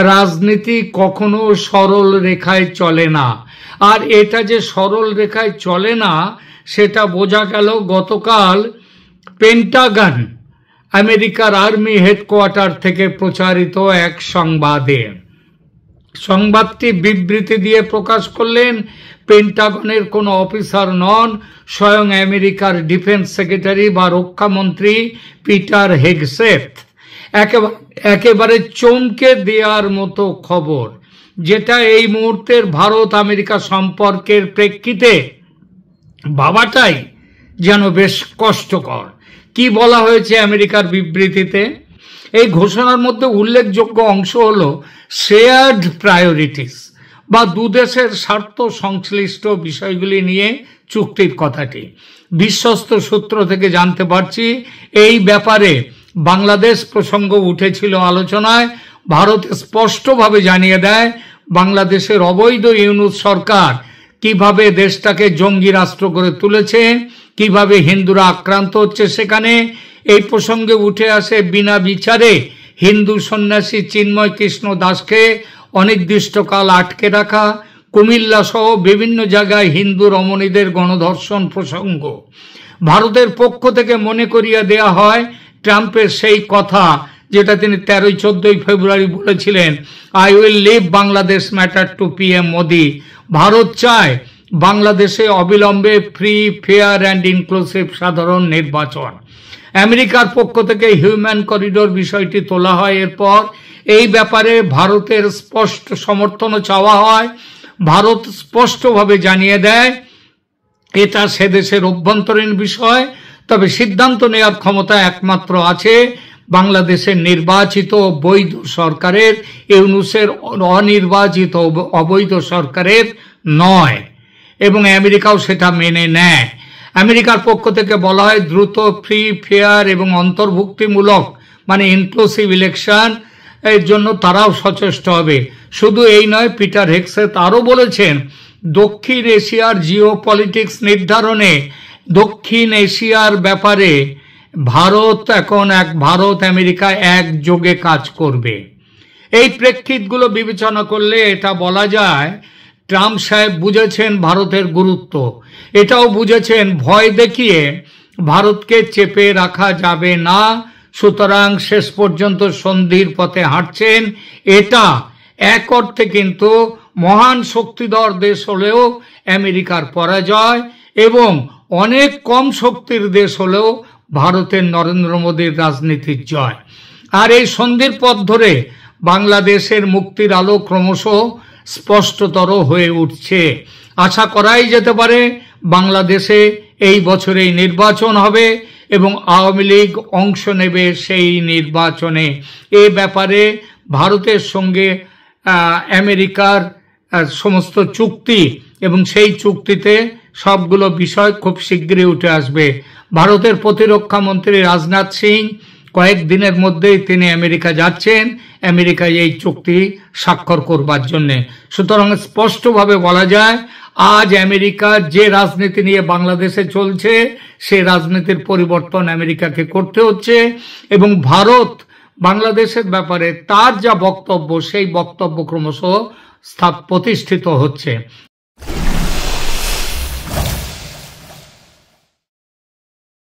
রাজনীতি কখনো সরল রেখায় চলে না। আর এটা যে সরল রেখায় চলে না সেটা বোঝা গেল গতকাল পেন্টাগন, আমেরিকার আর্মি হেডকোয়ার্টার থেকে প্রচারিত এক সংবাদে। সংবাদটি বিবৃতি দিয়ে প্রকাশ করলেন পেন্টাগনের কোনো অফিসার নন, স্বয়ং আমেরিকার ডিফেন্স সেক্রেটারি বা রক্ষামন্ত্রী পিটার হেগসেথ। একেবারে চমকে দেওয়ার মতো খবর, যেটা এই মুহূর্তের ভারত আমেরিকা সম্পর্কের প্রেক্ষিতে ভাবাটাই যেন বেশ কষ্টকর। কি বলা হয়েছে আমেরিকার বিবৃতিতে? এই ঘোষণার মধ্যে উল্লেখযোগ্য অংশ হলো শেয়ার্ড প্রায়োরিটিস বা দুদেশের স্বার্থ সংশ্লিষ্ট বিষয়গুলি নিয়ে চুক্তির কথাটি। বিশ্বস্ত সূত্র থেকে জানতে পারছি এই ব্যাপারে বাংলাদেশ প্রসঙ্গ উঠেছিল আলোচনায়। ভারত স্পষ্টভাবে জানিয়ে দেয় বাংলাদেশের অবৈধ ইউনূস সরকার কিভাবে দেশটাকে জঙ্গি রাষ্ট্র করে তুলেছে, কিভাবে হিন্দুরা আক্রান্ত হচ্ছে সেখানে। এই প্রসঙ্গে উঠে আসে বিনা বিচারে হিন্দু সন্ন্যাসী চিন্ময় কৃষ্ণ দাসকে অনির্দিষ্টকাল আটকে রাখা, কুমিল্লা সহ বিভিন্ন জায়গায় হিন্দু রমণীদের গণধর্ষণ প্রসঙ্গ। ভারতের পক্ষ থেকে মনে করিয়ে দেয়া হয় ট্রাম্পের সেই কথা যেটা তিনি 13-14 ফেব্রুয়ারি বলেছিলেন, I will leave Bangladesh matter to PM Modi. Bharat চায় বাংলাদেশে অবিলম্বে ফ্রি, ফেয়ার অ্যান্ড ইনক্লুসিভ সাধারণ নির্বাচন। আমেরিকার পক্ষ থেকে হিউম্যান করিডোর বিষয়টি তোলা হয়। এরপর এই ব্যাপারে ভারতের স্পষ্ট সমর্থনও চাওয়া হয়। ভারত স্পষ্টভাবে জানিয়ে দেয় এটা সে দেশের অভ্যন্তরীণ বিষয়, তবে সিদ্ধান্ত নেওয়ার ক্ষমতা একমাত্র আছে বাংলাদেশের নির্বাচিত বৈধ সরকারের, ইউনূসের অনির্বাচিত অবৈধ সরকারের নয়, এবং আমেরিকাও সেটা মেনে নেয়। আমেরিকার পক্ষ থেকে বলা হয় দ্রুত, ফ্রি, ফেয়ার এবং অন্তর্ভুক্তিমূলক মানে ইনক্লুসিভ ইলেকশন এর জন্য তারাও সচেষ্ট হবে। শুধু এই নয়, পিটার হেগসেথ আরও বলেছেন দক্ষিণ এশিয়ার জিও পলিটিক্স নির্ধারণে দক্ষিণ এশিয়ার ব্যাপারে ভারত আমেরিকা একযোগে কাজ করবে। এই প্রেক্ষিতগুলো বিবেচনা করলে এটা বলা যায় ট্রাম্প সাহেব বুঝেছেন ভারতের গুরুত্ব, এটাও বুঝেছেন ভয় দেখিয়ে ভারতকে চেপে রাখা যাবে না, সুতরাং শেষ পর্যন্ত সন্ধির পথে হাঁটছেন। এটা এক অর্থে কিন্তু মহান শক্তিধর দেশ হলেও আমেরিকার পরাজয়, এবং অনেক কম শক্তির দেশ হলেও ভারতের নরেন্দ্র মোদীর রাজনীতির জয়। আর এই সন্ধির পথ ধরে বাংলাদেশের মুক্তির আলো ক্রমশ স্পষ্টতর হয়ে উঠছে। আশা করাই যেতে পারে বাংলাদেশে এই বছরেই নির্বাচন হবে এবং আওয়ামী লীগ অংশ নেবে সেই নির্বাচনে। এ ব্যাপারে ভারতের সঙ্গে আমেরিকার সমস্ত চুক্তি এবং সেই চুক্তিতে সবগুলো বিষয় খুব শীঘ্রই উঠে আসবে। ভারতের প্রতিরক্ষা মন্ত্রী রাজনাথ সিং কয়েকদিনের মধ্যেই তিনি আমেরিকা যাচ্ছেন, আমেরিকায় এই চুক্তি স্বাক্ষর করবার জন্য। সুতরাং স্পষ্টভাবে বলা যায় আজ আমেরিকার যে রাজনীতি নিয়ে বাংলাদেশে চলছে সেই রাজনীতির পরিবর্তন আমেরিকাকে করতে হচ্ছে, এবং ভারত বাংলাদেশের ব্যাপারে তার যা বক্তব্য সেই বক্তব্য ক্রমশ প্রতিষ্ঠিত হচ্ছে।